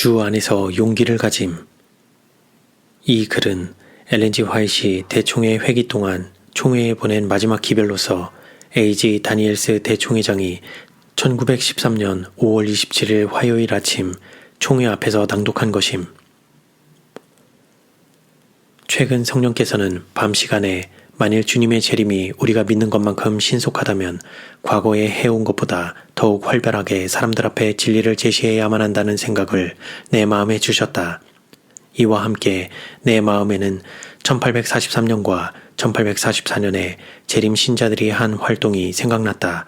주 안에서 용기를 가짐. 이 글은 엘렌 G. 화이트 대총회 회기 동안 총회에 보낸 마지막 기별로서 A.G. 다니엘스 대총회장이 1913년 5월 27일 화요일 아침 총회 앞에서 낭독한 것임. 최근 성령께서는 밤 시간에 만일 주님의 재림이 우리가 믿는 것만큼 신속하다면 과거에 해온 것보다 더욱 활발하게 사람들 앞에 진리를 제시해야만 한다는 생각을 내 마음에 주셨다. 이와 함께 내 마음에는 1843년과 1844년에 재림 신자들이 한 활동이 생각났다.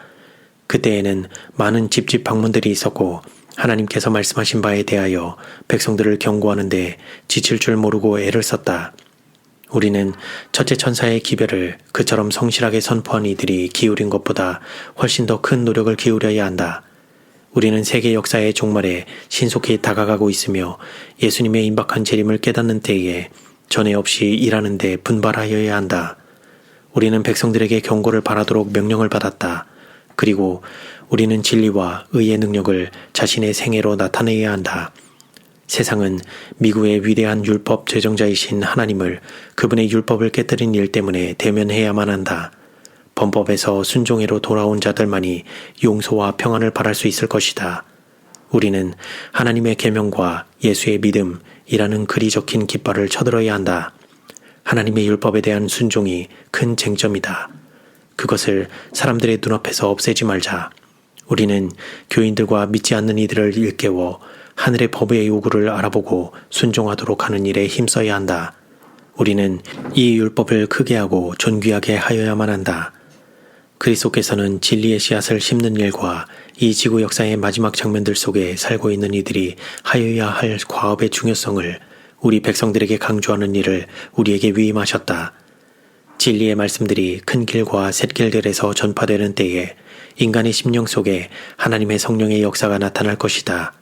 그때에는 많은 집집 방문들이 있었고 하나님께서 말씀하신 바에 대하여 백성들을 경고하는데 지칠 줄 모르고 애를 썼다. 우리는 첫째 천사의 기별을 그처럼 성실하게 선포한 이들이 기울인 것보다 훨씬 더 큰 노력을 기울여야 한다. 우리는 세계 역사의 종말에 신속히 다가가고 있으며 예수님의 임박한 재림을 깨닫는 때에 전에 없이 일하는 데 분발하여야 한다. 우리는 백성들에게 경고를 바라도록 명령을 받았다. 그리고 우리는 진리와 의의 능력을 자신의 생애로 나타내야 한다. 세상은 미국의 위대한 율법 제정자이신 하나님을 그분의 율법을 깨뜨린 일 때문에 대면해야만 한다. 범법에서 순종회로 돌아온 자들만이 용서와 평안을 바랄 수 있을 것이다. 우리는 하나님의 계명과 예수의 믿음이라는 글이 적힌 깃발을 쳐들어야 한다. 하나님의 율법에 대한 순종이 큰 쟁점이다. 그것을 사람들의 눈앞에서 없애지 말자. 우리는 교인들과 믿지 않는 이들을 일깨워 하늘의 법의 요구를 알아보고 순종하도록 하는 일에 힘써야 한다. 우리는 이 율법을 크게 하고 존귀하게 하여야만 한다. 그리스도께서는 진리의 씨앗을 심는 일과 이 지구 역사의 마지막 장면들 속에 살고 있는 이들이 하여야 할 과업의 중요성을 우리 백성들에게 강조하는 일을 우리에게 위임하셨다. 진리의 말씀들이 큰 길과 샛길들에서 전파되는 때에 인간의 심령 속에 하나님의 성령의 역사가 나타날 것이다.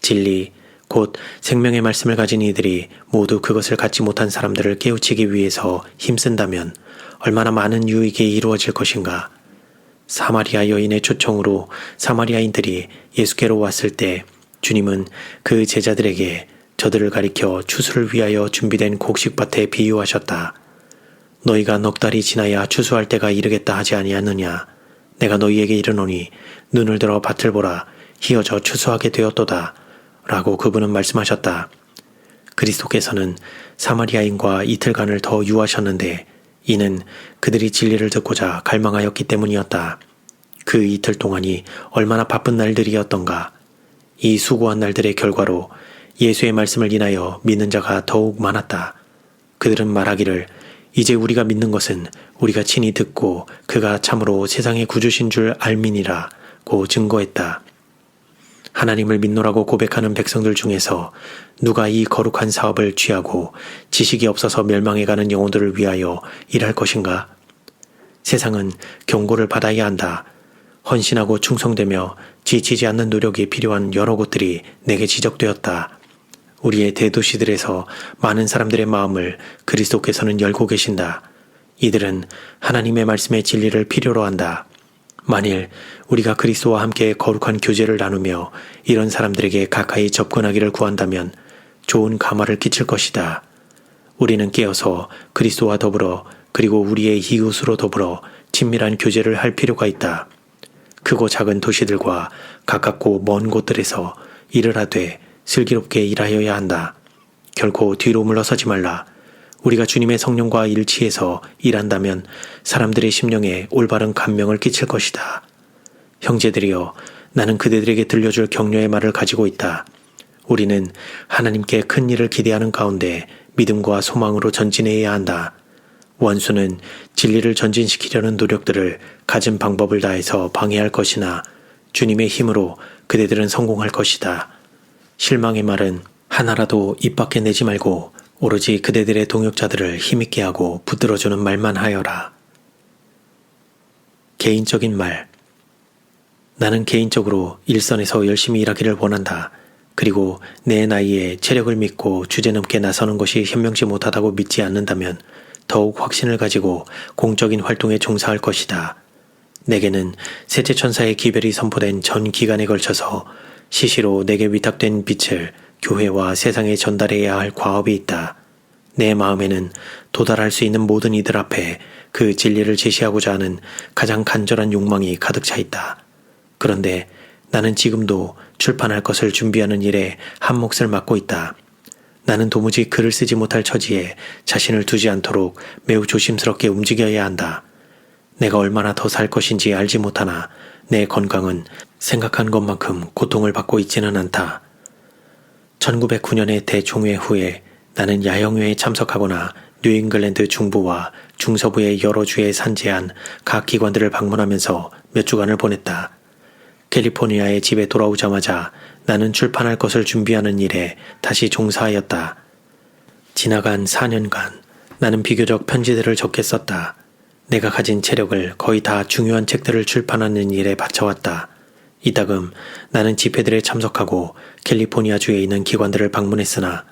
진리, 곧 생명의 말씀을 가진 이들이 모두 그것을 갖지 못한 사람들을 깨우치기 위해서 힘쓴다면 얼마나 많은 유익이 이루어질 것인가. 사마리아 여인의 초청으로 사마리아인들이 예수께로 왔을 때 주님은 그 제자들에게 저들을 가리켜 추수를 위하여 준비된 곡식밭에 비유하셨다. 너희가 넉 달이 지나야 추수할 때가 이르겠다 하지 아니하느냐. 내가 너희에게 이르노니 눈을 들어 밭을 보라. 희어져 추수하게 되었도다. 라고 그분은 말씀하셨다. 그리스도께서는 사마리아인과 이틀간을 더 유하셨는데 이는 그들이 진리를 듣고자 갈망하였기 때문이었다. 그 이틀 동안이 얼마나 바쁜 날들이었던가. 이 수고한 날들의 결과로 예수의 말씀을 인하여 믿는 자가 더욱 많았다. 그들은 말하기를 이제 우리가 믿는 것은 우리가 친히 듣고 그가 참으로 세상의 구주신 줄 알미니라고 증거했다. 하나님을 믿노라고 고백하는 백성들 중에서 누가 이 거룩한 사업을 취하고 지식이 없어서 멸망해가는 영혼들을 위하여 일할 것인가? 세상은 경고를 받아야 한다. 헌신하고 충성되며 지치지 않는 노력이 필요한 여러 곳들이 내게 지적되었다. 우리의 대도시들에서 많은 사람들의 마음을 그리스도께서는 열고 계신다. 이들은 하나님의 말씀의 진리를 필요로 한다. 만일 우리가 그리스도와 함께 거룩한 교제를 나누며 이런 사람들에게 가까이 접근하기를 구한다면 좋은 감화를 끼칠 것이다. 우리는 깨어서 그리스도와 더불어 그리고 우리의 이웃으로 더불어 친밀한 교제를 할 필요가 있다. 크고 작은 도시들과 가깝고 먼 곳들에서 일을 하되 슬기롭게 일하여야 한다. 결코 뒤로 물러서지 말라. 우리가 주님의 성령과 일치해서 일한다면 사람들의 심령에 올바른 감명을 끼칠 것이다. 형제들이여, 나는 그대들에게 들려줄 격려의 말을 가지고 있다. 우리는 하나님께 큰 일을 기대하는 가운데 믿음과 소망으로 전진해야 한다. 원수는 진리를 전진시키려는 노력들을 가진 방법을 다해서 방해할 것이나 주님의 힘으로 그대들은 성공할 것이다. 실망의 말은 하나라도 입 밖에 내지 말고 오로지 그대들의 동역자들을 힘있게 하고 붙들어주는 말만 하여라. 개인적인 말. 나는 개인적으로 일선에서 열심히 일하기를 원한다. 그리고 내 나이에 체력을 믿고 주제넘게 나서는 것이 현명치 못하다고 믿지 않는다면 더욱 확신을 가지고 공적인 활동에 종사할 것이다. 내게는 셋째 천사의 기별이 선포된 전 기간에 걸쳐서 시시로 내게 위탁된 빛을 교회와 세상에 전달해야 할 과업이 있다. 내 마음에는 도달할 수 있는 모든 이들 앞에 그 진리를 제시하고자 하는 가장 간절한 욕망이 가득 차 있다. 그런데 나는 지금도 출판할 것을 준비하는 일에 한 몫을 맡고 있다. 나는 도무지 글을 쓰지 못할 처지에 자신을 두지 않도록 매우 조심스럽게 움직여야 한다. 내가 얼마나 더 살 것인지 알지 못하나 내 건강은 생각한 것만큼 고통을 받고 있지는 않다. 1909년의 대총회 후에 나는 야영회에 참석하거나 뉴잉글랜드 중부와 중서부의 여러 주에 산재한 각 기관들을 방문하면서 몇 주간을 보냈다. 캘리포니아의 집에 돌아오자마자 나는 출판할 것을 준비하는 일에 다시 종사하였다. 지나간 4년간 나는 비교적 편지들을 적게 썼다. 내가 가진 체력을 거의 다 중요한 책들을 출판하는 일에 바쳐왔다. 이따금 나는 집회들에 참석하고 캘리포니아주에 있는 기관들을 방문했으나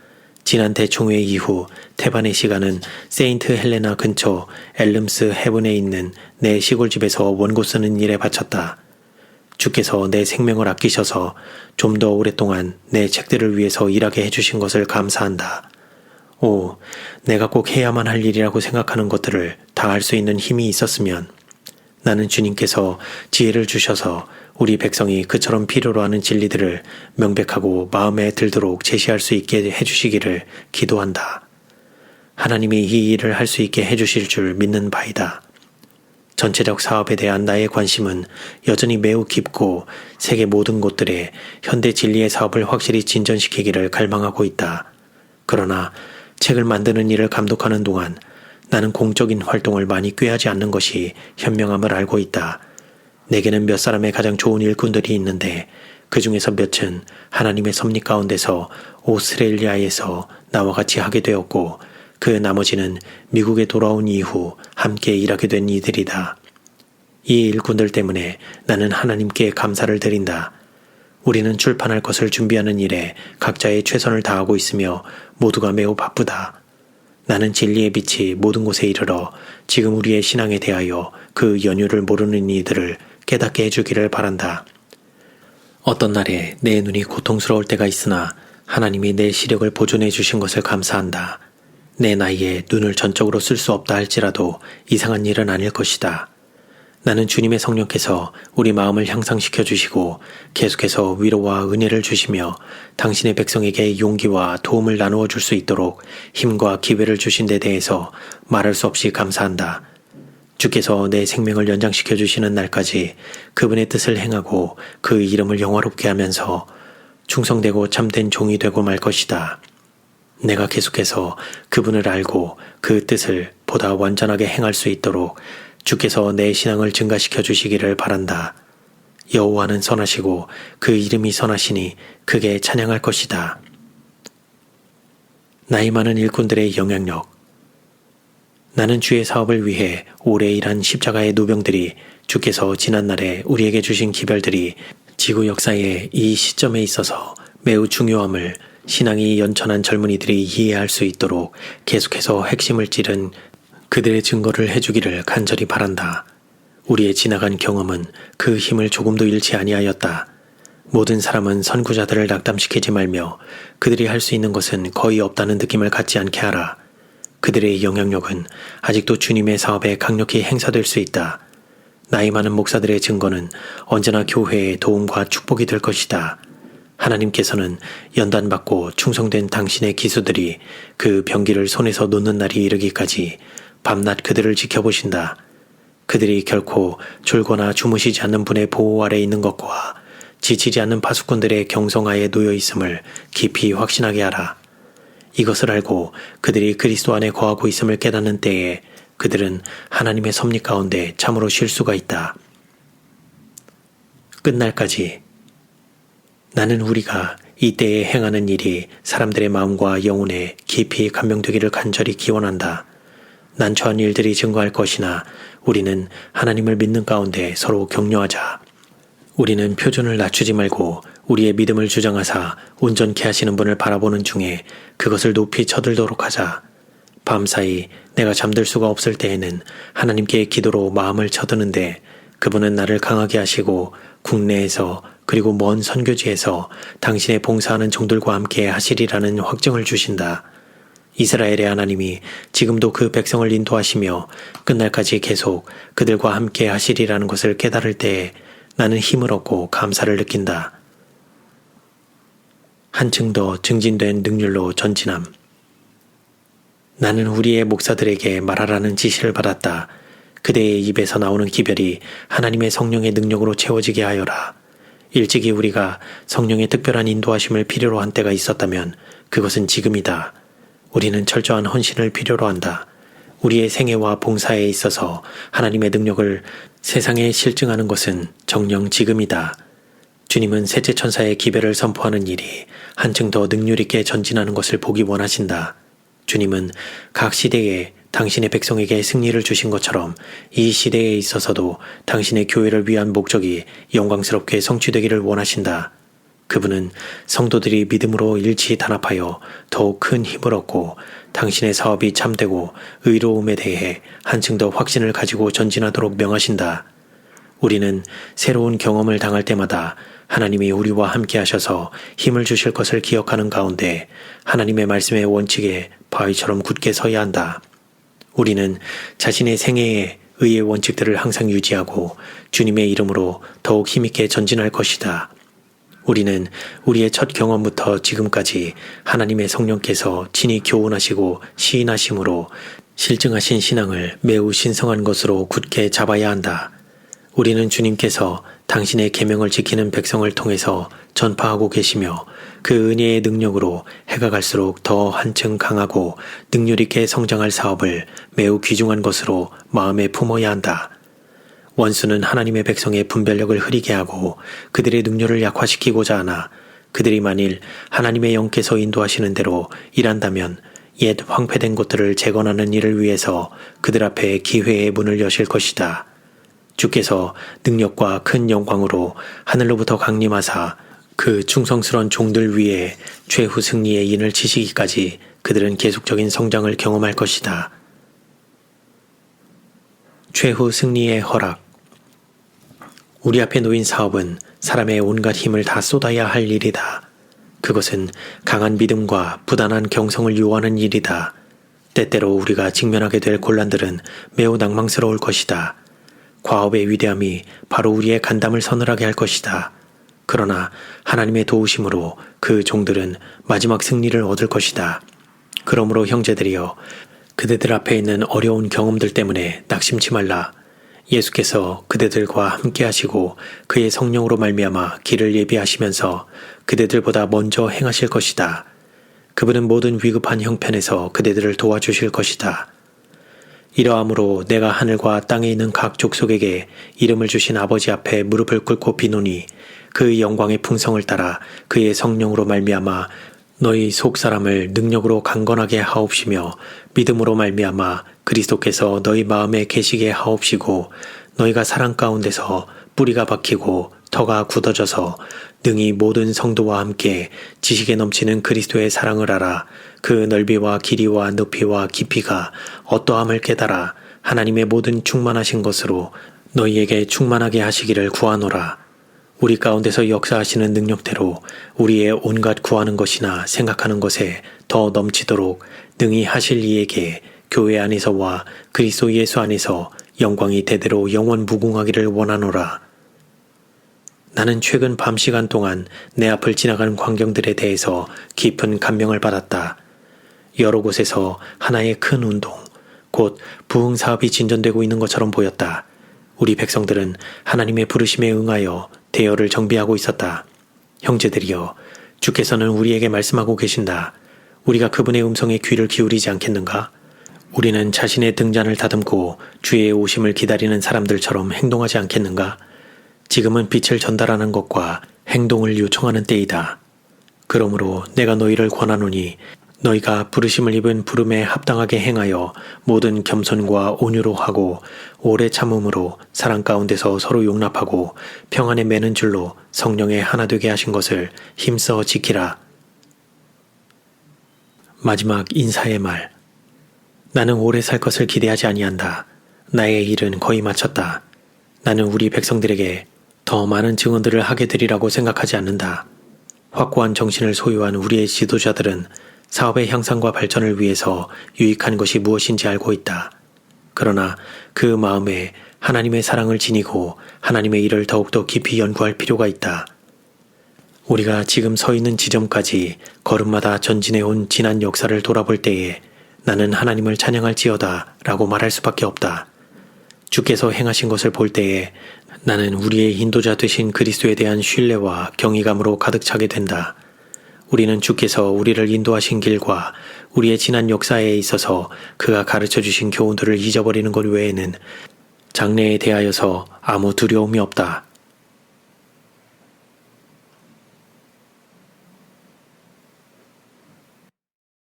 지난 대총회 이후 태반의 시간은 세인트 헬레나 근처 엘름스 헤븐에 있는 내 시골집에서 원고 쓰는 일에 바쳤다. 주께서 내 생명을 아끼셔서 좀 더 오랫동안 내 책들을 위해서 일하게 해주신 것을 감사한다. 오, 내가 꼭 해야만 할 일이라고 생각하는 것들을 다 할 수 있는 힘이 있었으면 나는 주님께서 지혜를 주셔서 우리 백성이 그처럼 필요로 하는 진리들을 명백하고 마음에 들도록 제시할 수 있게 해주시기를 기도한다. 하나님이 이 일을 할 수 있게 해주실 줄 믿는 바이다. 전체적 사업에 대한 나의 관심은 여전히 매우 깊고 세계 모든 곳들에 현대 진리의 사업을 확실히 진전시키기를 갈망하고 있다. 그러나 책을 만드는 일을 감독하는 동안 나는 공적인 활동을 많이 꾀하지 않는 것이 현명함을 알고 있다. 내게는 몇 사람의 가장 좋은 일꾼들이 있는데 그 중에서 몇은 하나님의 섭리 가운데서 오스트레일리아에서 나와 같이 하게 되었고 그 나머지는 미국에 돌아온 이후 함께 일하게 된 이들이다. 이 일꾼들 때문에 나는 하나님께 감사를 드린다. 우리는 출판할 것을 준비하는 일에 각자의 최선을 다하고 있으며 모두가 매우 바쁘다. 나는 진리의 빛이 모든 곳에 이르러 지금 우리의 신앙에 대하여 그 연유를 모르는 이들을 깨닫게 해주기를 바란다. 어떤 날에 내 눈이 고통스러울 때가 있으나 하나님이 내 시력을 보존해 주신 것을 감사한다. 내 나이에 눈을 전적으로 쓸 수 없다 할지라도 이상한 일은 아닐 것이다. 나는 주님의 성령께서 우리 마음을 향상시켜 주시고 계속해서 위로와 은혜를 주시며 당신의 백성에게 용기와 도움을 나누어 줄 수 있도록 힘과 기회를 주신 데 대해서 말할 수 없이 감사한다. 주께서 내 생명을 연장시켜 주시는 날까지 그분의 뜻을 행하고 그 이름을 영화롭게 하면서 충성되고 참된 종이 되고 말 것이다. 내가 계속해서 그분을 알고 그 뜻을 보다 완전하게 행할 수 있도록 주께서 내 신앙을 증가시켜 주시기를 바란다. 여호와는 선하시고 그 이름이 선하시니 크게 찬양할 것이다. 나이 많은 일꾼들의 영향력. 나는 주의 사업을 위해 오래 일한 십자가의 노병들이 주께서 지난날에 우리에게 주신 기별들이 지구 역사의 이 시점에 있어서 매우 중요함을 신앙이 연천한 젊은이들이 이해할 수 있도록 계속해서 핵심을 찌른 그들의 증거를 해주기를 간절히 바란다. 우리의 지나간 경험은 그 힘을 조금도 잃지 아니하였다. 모든 사람은 선구자들을 낙담시키지 말며 그들이 할 수 있는 것은 거의 없다는 느낌을 갖지 않게 하라. 그들의 영향력은 아직도 주님의 사업에 강력히 행사될 수 있다. 나이 많은 목사들의 증거는 언제나 교회의 도움과 축복이 될 것이다. 하나님께서는 연단받고 충성된 당신의 기수들이 그 병기를 손에서 놓는 날이 이르기까지 밤낮 그들을 지켜보신다. 그들이 결코 졸거나 주무시지 않는 분의 보호 아래 있는 것과 지치지 않는 파수꾼들의 경성하에 놓여 있음을 깊이 확신하게 하라. 이것을 알고 그들이 그리스도 안에 거하고 있음을 깨닫는 때에 그들은 하나님의 섭리 가운데 참으로 쉴 수가 있다. 끝날까지. 나는 우리가 이때에 행하는 일이 사람들의 마음과 영혼에 깊이 감명되기를 간절히 기원한다. 난처한 일들이 증거할 것이나 우리는 하나님을 믿는 가운데 서로 격려하자. 우리는 표준을 낮추지 말고 우리의 믿음을 주장하사 온전케 하시는 분을 바라보는 중에 그것을 높이 쳐들도록 하자. 밤사이 내가 잠들 수가 없을 때에는 하나님께 기도로 마음을 쳐드는데 그분은 나를 강하게 하시고 국내에서 그리고 먼 선교지에서 당신의 봉사하는 종들과 함께 하시리라는 확증을 주신다. 이스라엘의 하나님이 지금도 그 백성을 인도하시며 끝날까지 계속 그들과 함께 하시리라는 것을 깨달을 때에 나는 힘을 얻고 감사를 느낀다. 한층 더 증진된 능률로 전진함. 나는 우리의 목사들에게 말하라는 지시를 받았다. 그대의 입에서 나오는 기별이 하나님의 성령의 능력으로 채워지게 하여라. 일찍이 우리가 성령의 특별한 인도하심을 필요로 한 때가 있었다면 그것은 지금이다. 우리는 철저한 헌신을 필요로 한다. 우리의 생애와 봉사에 있어서 하나님의 능력을 세상에 실증하는 것은 정녕 지금이다. 주님은 셋째 천사의 기별을 선포하는 일이 한층 더 능률 있게 전진하는 것을 보기 원하신다. 주님은 각 시대에 당신의 백성에게 승리를 주신 것처럼 이 시대에 있어서도 당신의 교회를 위한 목적이 영광스럽게 성취되기를 원하신다. 그분은 성도들이 믿음으로 일치 단합하여 더욱 큰 힘을 얻고 당신의 사업이 참되고 의로움에 대해 한층 더 확신을 가지고 전진하도록 명하신다. 우리는 새로운 경험을 당할 때마다 하나님이 우리와 함께 하셔서 힘을 주실 것을 기억하는 가운데 하나님의 말씀의 원칙에 바위처럼 굳게 서야 한다. 우리는 자신의 생애의 의의 원칙들을 항상 유지하고 주님의 이름으로 더욱 힘있게 전진할 것이다. 우리는 우리의 첫 경험부터 지금까지 하나님의 성령께서 친히 교훈하시고 시인하심으로 실증하신 신앙을 매우 신성한 것으로 굳게 잡아야 한다. 우리는 주님께서 당신의 계명을 지키는 백성을 통해서 전파하고 계시며 그 은혜의 능력으로 해가 갈수록 더 한층 강하고 능률 있게 성장할 사업을 매우 귀중한 것으로 마음에 품어야 한다. 원수는 하나님의 백성의 분별력을 흐리게 하고 그들의 능력을 약화시키고자 하나 그들이 만일 하나님의 영께서 인도하시는 대로 일한다면 옛 황폐된 것들을 재건하는 일을 위해서 그들 앞에 기회의 문을 여실 것이다. 주께서 능력과 큰 영광으로 하늘로부터 강림하사 그 충성스러운 종들 위에 최후 승리의 인을 치시기까지 그들은 계속적인 성장을 경험할 것이다. 최후 승리의 허락. 우리 앞에 놓인 사업은 사람의 온갖 힘을 다 쏟아야 할 일이다. 그것은 강한 믿음과 부단한 경성을 요하는 일이다. 때때로 우리가 직면하게 될 곤란들은 매우 낭망스러울 것이다. 과업의 위대함이 바로 우리의 간담을 서늘하게 할 것이다. 그러나 하나님의 도우심으로 그 종들은 마지막 승리를 얻을 것이다. 그러므로 형제들이여, 그대들 앞에 있는 어려운 경험들 때문에 낙심치 말라. 예수께서 그대들과 함께 하시고 그의 성령으로 말미암아 길을 예비하시면서 그대들보다 먼저 행하실 것이다. 그분은 모든 위급한 형편에서 그대들을 도와주실 것이다. 이러함으로 내가 하늘과 땅에 있는 각 족속에게 이름을 주신 아버지 앞에 무릎을 꿇고 비노니 그 영광의 풍성을 따라 그의 성령으로 말미암아 너희 속사람을 능력으로 강건하게 하옵시며 믿음으로 말미암아 그리스도께서 너희 마음에 계시게 하옵시고 너희가 사랑 가운데서 뿌리가 박히고 터가 굳어져서 능히 모든 성도와 함께 지식에 넘치는 그리스도의 사랑을 알아 그 넓이와 길이와 높이와 깊이가 어떠함을 깨달아 하나님의 모든 충만하신 것으로 너희에게 충만하게 하시기를 구하노라. 우리 가운데서 역사하시는 능력대로 우리의 온갖 구하는 것이나 생각하는 것에 더 넘치도록 능히 하실 이에게 교회 안에서와 그리스도 예수 안에서 영광이 대대로 영원 무궁하기를 원하노라. 나는 최근 밤 시간 동안 내 앞을 지나가는 광경들에 대해서 깊은 감명을 받았다. 여러 곳에서 하나의 큰 운동, 곧 부흥 사업이 진전되고 있는 것처럼 보였다. 우리 백성들은 하나님의 부르심에 응하여 대열을 정비하고 있었다. 형제들이여, 주께서는 우리에게 말씀하고 계신다. 우리가 그분의 음성에 귀를 기울이지 않겠는가? 우리는 자신의 등잔을 다듬고 주의 오심을 기다리는 사람들처럼 행동하지 않겠는가? 지금은 빛을 전달하는 것과 행동을 요청하는 때이다. 그러므로 내가 너희를 권하노니 너희가 부르심을 입은 부름에 합당하게 행하여 모든 겸손과 온유로 하고 오래 참음으로 사랑 가운데서 서로 용납하고 평안에 매는 줄로 성령에 하나 되게 하신 것을 힘써 지키라. 마지막 인사의 말. 나는 오래 살 것을 기대하지 아니한다. 나의 일은 거의 마쳤다. 나는 우리 백성들에게 더 많은 증언들을 하게 되리라고 생각하지 않는다. 확고한 정신을 소유한 우리의 지도자들은 사업의 향상과 발전을 위해서 유익한 것이 무엇인지 알고 있다. 그러나 그 마음에 하나님의 사랑을 지니고 하나님의 일을 더욱더 깊이 연구할 필요가 있다. 우리가 지금 서 있는 지점까지 걸음마다 전진해온 지난 역사를 돌아볼 때에 나는 하나님을 찬양할지어다 라고 말할 수밖에 없다. 주께서 행하신 것을 볼 때에 나는 우리의 인도자 되신 그리스도에 대한 신뢰와 경외감으로 가득 차게 된다. 우리는 주께서 우리를 인도하신 길과 우리의 지난 역사에 있어서 그가 가르쳐 주신 교훈들을 잊어버리는 것 외에는 장래에 대하여서 아무 두려움이 없다.